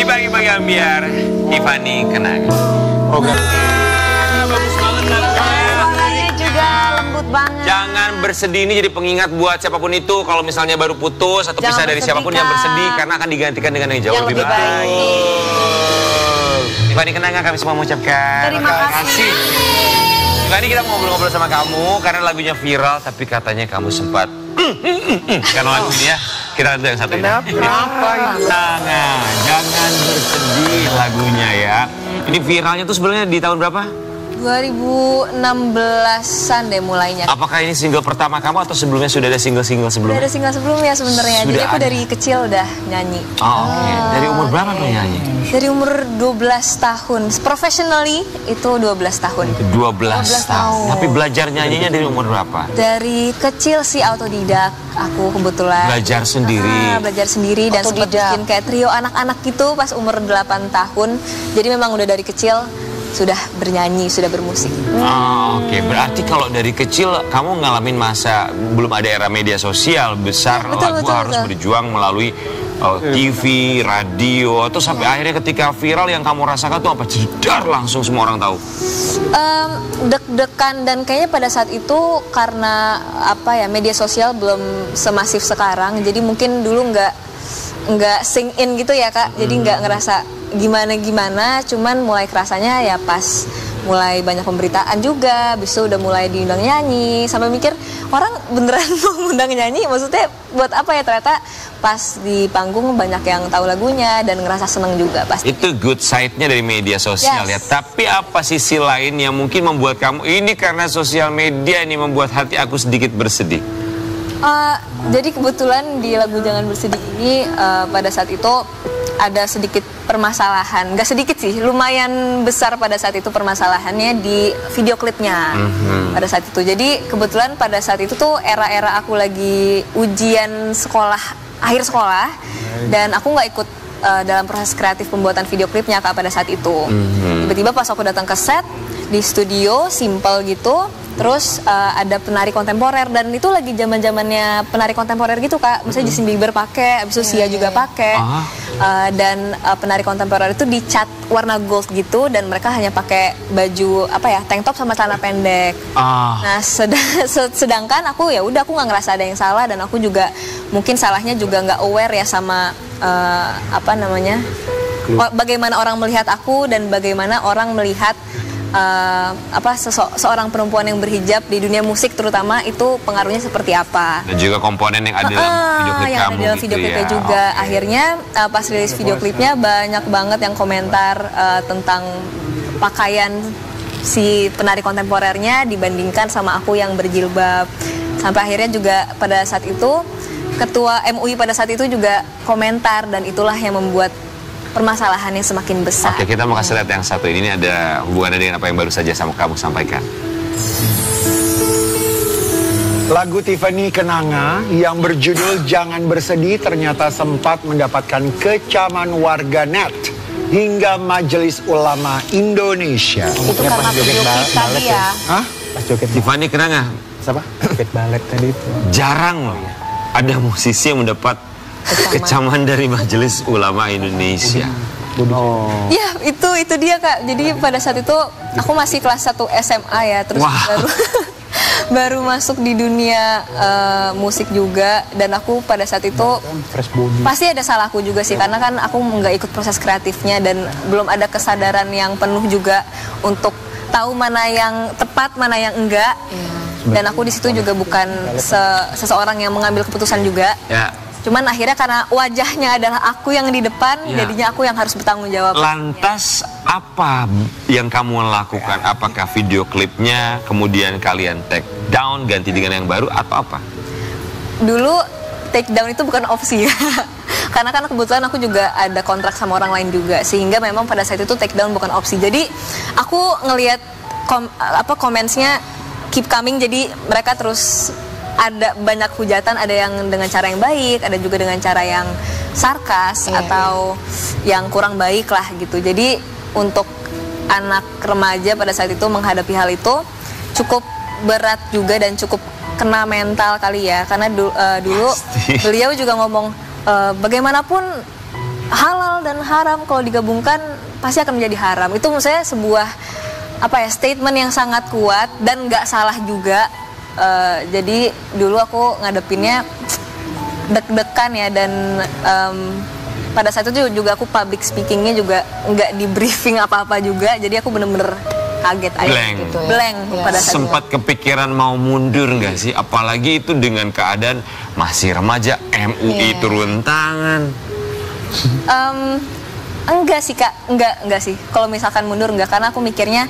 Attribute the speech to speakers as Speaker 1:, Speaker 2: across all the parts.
Speaker 1: Dibagi-bagi ambiar, Tiffany kenang.
Speaker 2: Program.
Speaker 1: Bagus banget
Speaker 3: Suaranya juga lembut banget.
Speaker 1: Jangan bersedih, ini jadi pengingat buat siapapun itu. Kalau misalnya baru putus atau pisah dari siapapun yang bersedih, karena akan digantikan dengan yang jauh lebih baik. Tiffany kenang, kami semua mengucapkan
Speaker 3: Terima kasih.
Speaker 1: Tadi kita ngobrol-ngobrol sama kamu karena lagunya viral, tapi katanya kamu sempat karena lagunya kita lihat yang satu ini.
Speaker 2: Kenapa?
Speaker 1: Jangan bersedih lagunya ya. Ini viralnya tuh sebenarnya di tahun berapa?
Speaker 3: 2016-an deh mulainya.
Speaker 1: Apakah ini single pertama kamu atau sebelumnya sudah ada single-single
Speaker 3: Udah
Speaker 1: sebelumnya?
Speaker 3: ada single sebelumnya sebenarnya. Jadi aku dari kecil udah nyanyi.
Speaker 1: Oh, oke. Dari umur berapa tuh nyanyi?
Speaker 3: Dari umur 12 tahun. Professionally itu 12 tahun.
Speaker 1: 12 tahun. Tapi belajar nyanyinya dari umur berapa?
Speaker 3: Dari kecil sih autodidak aku kebetulan.
Speaker 1: Belajar sendiri.
Speaker 3: Belajar sendiri dan sempat bikin kayak trio anak-anak gitu pas umur 8 tahun. Jadi memang udah dari kecil sudah bernyanyi, sudah bermusik.
Speaker 1: Oh, oke. Berarti kalau dari kecil kamu ngalamin masa belum ada era media sosial besar, lagu harus berjuang melalui TV, radio, atau sampai akhirnya ketika viral yang kamu rasakan tuh apa? Jedar langsung semua orang tahu.
Speaker 3: Deg-degan dan kayaknya pada saat itu karena apa ya, media sosial belum semasif sekarang, jadi mungkin dulu nggak sink in gitu ya Kak, jadi nggak ngerasa gimana-gimana, cuman mulai kerasanya ya pas mulai banyak pemberitaan juga, habis itu udah mulai diundang nyanyi, sampai mikir orang beneran mau undang nyanyi, maksudnya buat apa ya, ternyata pas di panggung banyak yang tahu lagunya dan ngerasa seneng juga pasti.
Speaker 1: Itu good side-nya dari media sosial ya, tapi apa sisi lain yang mungkin membuat kamu, ini karena sosial media ini membuat hati aku sedikit bersedih?
Speaker 3: Jadi kebetulan di lagu Jangan Bersedih ini pada saat itu ada sedikit permasalahan, nggak sedikit sih, lumayan besar pada saat itu permasalahannya di video klipnya pada saat itu. Jadi kebetulan pada saat itu tuh era-era aku lagi ujian sekolah, akhir sekolah, dan aku nggak ikut dalam proses kreatif pembuatan video klipnya Kak pada saat itu. Tiba-tiba pas aku datang ke set di studio, simple gitu. Terus ada penari kontemporer dan itu lagi zaman-zamannya penari kontemporer gitu Kak. Misalnya Justin Bieber pakai, abis itu Sia juga pakai. Dan penari kontemporer itu dicat warna gold gitu dan mereka hanya pakai baju apa ya, tank top sama celana pendek. Nah, sedangkan aku ya udah, aku nggak ngerasa ada yang salah dan aku juga mungkin salahnya juga nggak aware ya sama apa namanya, bagaimana orang melihat aku dan bagaimana orang melihat seorang perempuan yang berhijab di dunia musik terutama itu pengaruhnya seperti apa.
Speaker 1: Dan juga komponen yang ada dalam video klip
Speaker 3: yang
Speaker 1: kamu
Speaker 3: ada dalam
Speaker 1: gitu
Speaker 3: video klipnya
Speaker 1: ya.
Speaker 3: juga. Akhirnya pas rilis video klipnya banyak banget yang komentar tentang pakaian si penari kontemporernya dibandingkan sama aku yang berjilbab. Sampai akhirnya juga pada saat itu ketua MUI pada saat itu juga komentar dan itulah yang membuat permasalahannya semakin besar.
Speaker 1: Oke, kita mau kasih lihat yang satu ini ada hubungannya dengan apa yang baru saja sama kamu sampaikan.
Speaker 2: Lagu Tiffany Kenanga yang berjudul Jangan Bersedih ternyata sempat mendapatkan kecaman warganet hingga Majelis Ulama Indonesia.
Speaker 3: Itu karena video klip tadi ya.
Speaker 2: Hah?
Speaker 4: Pas joget
Speaker 1: Tiffany Kenanga,
Speaker 2: Siapa?
Speaker 4: joget balet tadi itu.
Speaker 1: jarang loh ada musisi yang mendapat kecaman dari Majelis Ulama Indonesia.
Speaker 3: Ya, itu dia Kak. Jadi pada saat itu aku masih kelas 1 SMA ya, terus baru masuk di dunia musik juga, dan aku pada saat itu pasti ada salahku juga sih, karena kan aku nggak ikut proses kreatifnya dan belum ada kesadaran yang penuh juga untuk tahu mana yang tepat, mana yang enggak. Dan aku di situ juga bukan seseorang yang mengambil keputusan juga.
Speaker 1: Ya.
Speaker 3: Cuman akhirnya karena wajahnya adalah aku yang di depan, jadinya aku yang harus bertanggung jawab.
Speaker 1: Lantas apa yang kamu lakukan? Apakah video klipnya kemudian kalian take down, ganti dengan yang baru atau apa?
Speaker 3: Dulu take down itu bukan opsi ya. Karena kan kebetulan aku juga ada kontrak sama orang lain juga, sehingga memang pada saat itu take down bukan opsi. Jadi aku ngelihat comments-nya keep coming, jadi mereka terus ada banyak hujatan, ada yang dengan cara yang baik, ada juga dengan cara yang sarkas atau yang kurang baik lah gitu. Jadi untuk anak remaja pada saat itu menghadapi hal itu cukup berat juga dan cukup kena mental kali ya, karena dulu beliau juga ngomong bagaimanapun halal dan haram kalau digabungkan pasti akan menjadi haram. Itu menurut saya sebuah statement yang sangat kuat dan nggak salah juga. Jadi dulu aku ngadepinnya deg-degan ya, dan pada saat itu juga aku public speakingnya juga nggak di briefing apa-apa juga, jadi aku bener-bener kaget aja gitu ya. Blank pada saat
Speaker 1: sempat
Speaker 3: itu.
Speaker 1: Kepikiran mau mundur nggak sih, apalagi itu dengan keadaan masih remaja, MUI turun tangan.
Speaker 3: Enggak sih Kak, enggak sih. Kalau misalkan mundur enggak, karena aku mikirnya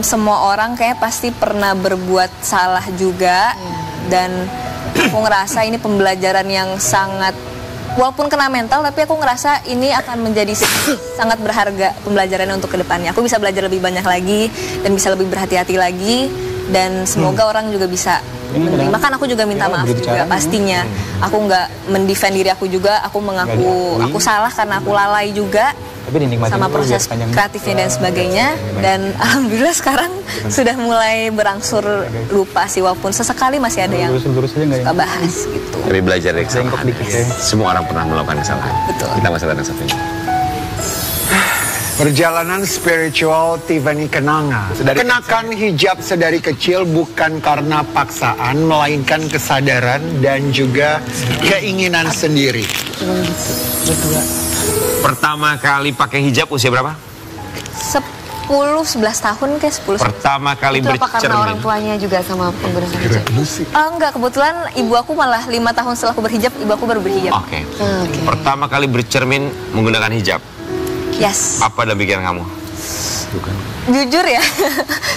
Speaker 3: semua orang kayak pasti pernah berbuat salah juga, dan aku ngerasa ini pembelajaran yang sangat, walaupun kena mental, tapi aku ngerasa ini akan menjadi sangat berharga pembelajarannya untuk kedepannya. Aku bisa belajar lebih banyak lagi dan bisa lebih berhati-hati lagi, dan semoga orang juga bisa menerima. Kan aku juga minta maaf juga pastinya. Aku nggak mendefend diri aku juga, aku mengaku aku salah karena aku lalai juga sama proses kreatifnya dan sebagainya. Dan alhamdulillah sekarang sudah mulai berangsur lupa sih, walaupun sesekali masih ada yang suka bahas gitu.
Speaker 1: Tapi belajar dari kesalahan. Semua orang pernah melakukan kesalahan.
Speaker 3: Betul.
Speaker 1: Kita masih ada satu ini.
Speaker 2: Perjalanan spiritual Tiffany Kenanga. Kenakan hijab sedari kecil bukan karena paksaan, melainkan kesadaran dan juga keinginan sendiri.
Speaker 1: Pertama kali pakai hijab usia berapa?
Speaker 3: 10-11 tahun kayak 10.
Speaker 1: Pertama kali
Speaker 4: itu apa karena
Speaker 1: bercermin.
Speaker 4: orang tuanya juga sama penggunaan hijab?
Speaker 3: Enggak, kebetulan ibu aku malah 5 tahun setelah aku berhijab, ibu aku baru berhijab.
Speaker 1: Oke. Pertama kali bercermin menggunakan hijab.
Speaker 3: Yes.
Speaker 1: Apa dalam pikiran kamu?
Speaker 3: Jujur ya,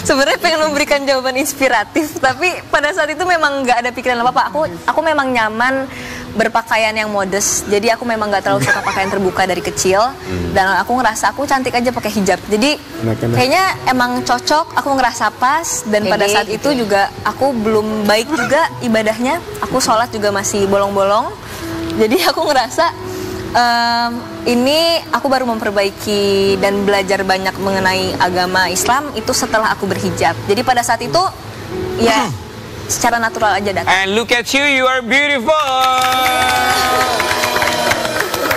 Speaker 3: sebenarnya pengen memberikan jawaban inspiratif, tapi pada saat itu memang nggak ada pikiran apa-apa. Aku memang nyaman berpakaian yang modest, jadi aku memang nggak terlalu suka pakaian terbuka dari kecil, dan aku ngerasa aku cantik aja pakai hijab. Jadi kayaknya emang cocok, aku ngerasa pas, dan pada saat itu juga aku belum baik juga ibadahnya, aku sholat juga masih bolong-bolong, jadi aku ngerasa ini aku baru memperbaiki dan belajar banyak mengenai agama Islam itu setelah aku berhijab. Jadi pada saat itu ya secara natural aja datang.
Speaker 1: And look at you, you are beautiful.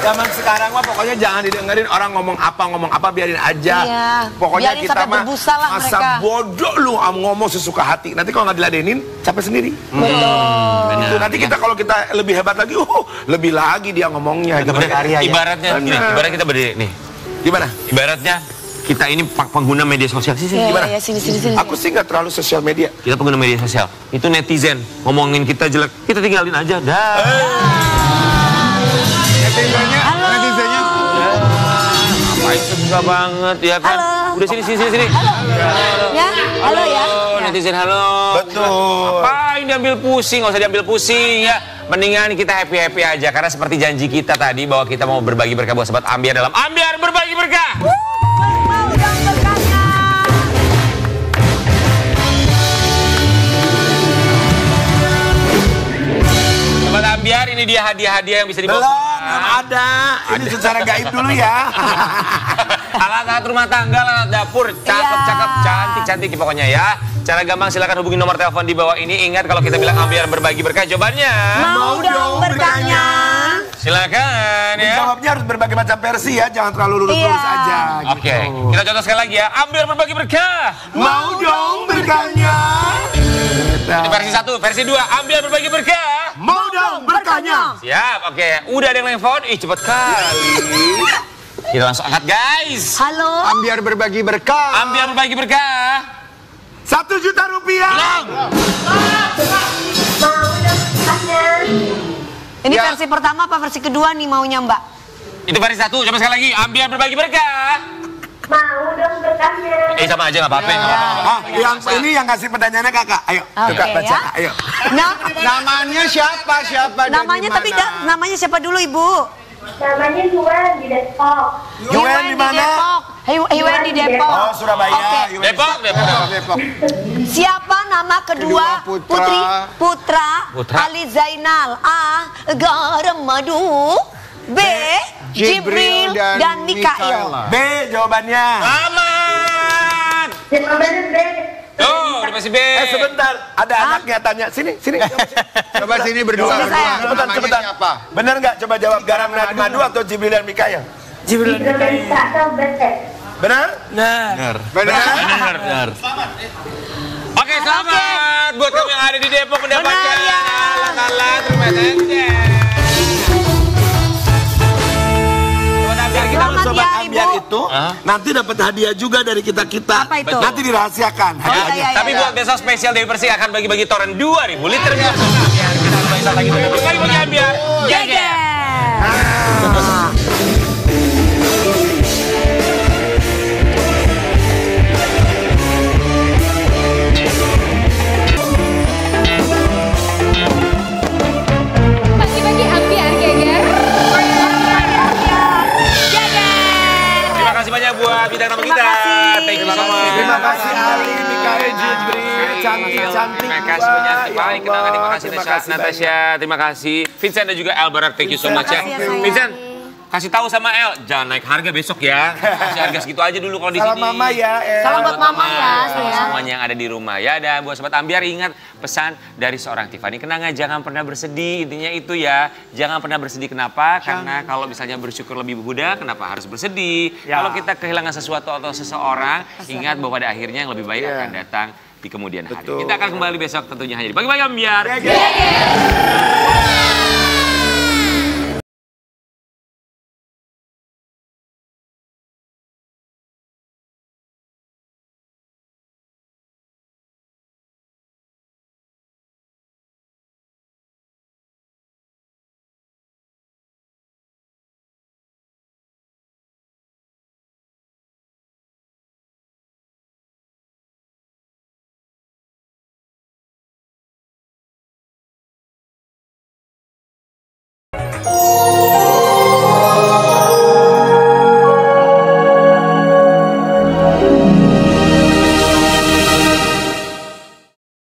Speaker 5: Zaman sekarang mah pokoknya jangan didengerin orang ngomong apa biarin aja.
Speaker 4: Iya.
Speaker 5: Pokoknya
Speaker 4: Biarin
Speaker 5: kita
Speaker 4: sampai
Speaker 5: mah
Speaker 4: berbusa lah
Speaker 5: masa
Speaker 4: mereka.
Speaker 5: bodoh lu ngomong sesuka hati. Nanti kalau nggak diladenin capek sendiri.
Speaker 1: Benar.
Speaker 5: Nanti kita kalau kita lebih hebat lagi, lebih lagi dia ngomongnya. Gitu.
Speaker 1: Ibaratnya gini, ibarat kita berdiri nih.
Speaker 5: Gimana?
Speaker 1: Ibaratnya kita ini pengguna media sosial sih, gimana?
Speaker 4: Ya, sini.
Speaker 5: Aku sih nggak terlalu sosial media.
Speaker 1: Kita pengguna media sosial. Itu netizen ngomongin kita jelek, kita tinggalin aja dah.
Speaker 2: Netizennya
Speaker 1: Susah banget ya kan?
Speaker 3: Halo.
Speaker 1: Udah sini.
Speaker 3: Halo. Ya, halo ya.
Speaker 1: Netizen halo.
Speaker 5: Betul.
Speaker 1: Apain diambil pusing, nggak usah diambil pusing ya. Mendingan kita happy aja, karena seperti janji kita tadi bahwa kita mau berbagi berkah buat sobat Ambiar dalam Ambiar Berbagi Berkah. Sobat Ambiar, ini dia hadiah-hadiah yang bisa dibawa.
Speaker 5: Belum ada. Ini secara gaib dulu ya.
Speaker 1: Alat-alat rumah tangga, alat dapur, cakep, cantik pokoknya ya. Cara gampang silakan hubungi nomor telepon di bawah ini. Ingat kalau kita bilang Ambiar Berbagi Berkah, jawabannya
Speaker 4: Mau dong berkahnya.
Speaker 1: silakan ya.
Speaker 5: Jawabnya harus berbagai macam versi ya, jangan terlalu lurus-lurus aja. Gitu.
Speaker 1: Oke, kita contoh sekali lagi ya. Ambiar Berbagi Berkah.
Speaker 5: Mau dong berkahnya.
Speaker 1: Ini versi 1, versi 2. Ambiar Berbagi Berkah.
Speaker 5: Mau dong berkahnya.
Speaker 1: Siap, oke. Udah ada yang nelfon. Ih, cepet kali. Kita langsung angkat, guys.
Speaker 4: Halo.
Speaker 2: Ambiar Berbagi Berkah.
Speaker 1: Ambiar Berbagi Berkah.
Speaker 5: 1 juta rupiah.
Speaker 4: Ini
Speaker 1: Ya.
Speaker 4: versi pertama apa versi kedua nih maunya Mbak?
Speaker 1: Itu versi 1, coba sekali lagi. Ambiar Berbagi Berkah.
Speaker 6: Mau dong berkahnya.
Speaker 1: Sama aja, nggak apa-apa. Nggak apa-apa.
Speaker 5: Yang ini yang kasih pertanyaannya kakak. Ayo, kakak baca.
Speaker 4: ya.
Speaker 5: Ayo.
Speaker 4: Nah,
Speaker 2: Namanya siapa dan
Speaker 4: namanya
Speaker 2: di
Speaker 4: tapi
Speaker 2: mana?
Speaker 4: namanya siapa dulu Ibu?
Speaker 6: Namanya Yuan di Depok.
Speaker 5: Yuan di mana?
Speaker 4: Yuan di Depok.
Speaker 5: Oh, Surabaya.
Speaker 4: Oke.
Speaker 5: Yuan.
Speaker 1: Depok.
Speaker 4: Siapa nama kedua
Speaker 2: Kedua
Speaker 4: Putra
Speaker 1: Putra.
Speaker 4: Ali Zainal? A. Garam Madu. B. Jibril dan Mikail.
Speaker 5: B jawabannya.
Speaker 1: Aman.
Speaker 6: Jawabannya B.
Speaker 1: Tuh, udah masih B.
Speaker 5: Sebentar, ada anaknya tanya. Sini.
Speaker 2: Coba sini berdua.
Speaker 5: Sebentar. Bener nggak? Coba jawab Garam dan Madu atau Jibril dan Mikail?
Speaker 6: Jibril dan Mikail benar.
Speaker 5: Benar?
Speaker 2: Benar.
Speaker 1: Oke, selamat buat kamu yang ada di Depok mendapatkan alat-alat rumah tangga.
Speaker 5: Kita harus sobat Ambiar itu nanti dapat hadiah juga dari kita.
Speaker 4: Apa itu?
Speaker 5: Nanti dirahasiakan.
Speaker 1: Tapi buat besok spesial Dewi Persik akan bagi-bagi toren 2000 liter biar kita bisa lagi bagi Ambiar.
Speaker 3: Bagi-bagi Ambiar, geger.
Speaker 1: Terima kasih banyak buat bintang tamu kita. Thank you so much.
Speaker 5: Terima kasih Ali, Mikail, Jibril, cantik-cantik.
Speaker 1: Terima kasih banyak. Baik, kenangan. Terima kasih Natasha. Terima kasih Vincent dan juga Albert. Thank you so much ya. Vincent, kasih tahu sama El, jangan naik harga besok ya. Kasih harga segitu aja dulu kalau di sini.
Speaker 5: Salam mama ya, El.
Speaker 4: Salam buat mama ya.
Speaker 1: Semuanya yang ada di rumah ya. Dan buat sobat Ambiar ingat pesan dari seorang Tiffany Kenanga, jangan pernah bersedih. Intinya itu ya, jangan pernah bersedih. Kenapa? Karena kalau misalnya bersyukur lebih mudah, kenapa harus bersedih? Kalau kita kehilangan sesuatu atau seseorang, ingat bahwa pada akhirnya yang lebih baik akan datang di kemudian hari. Kita akan kembali besok tentunya hanya di Bagi-Bagi Ambiar.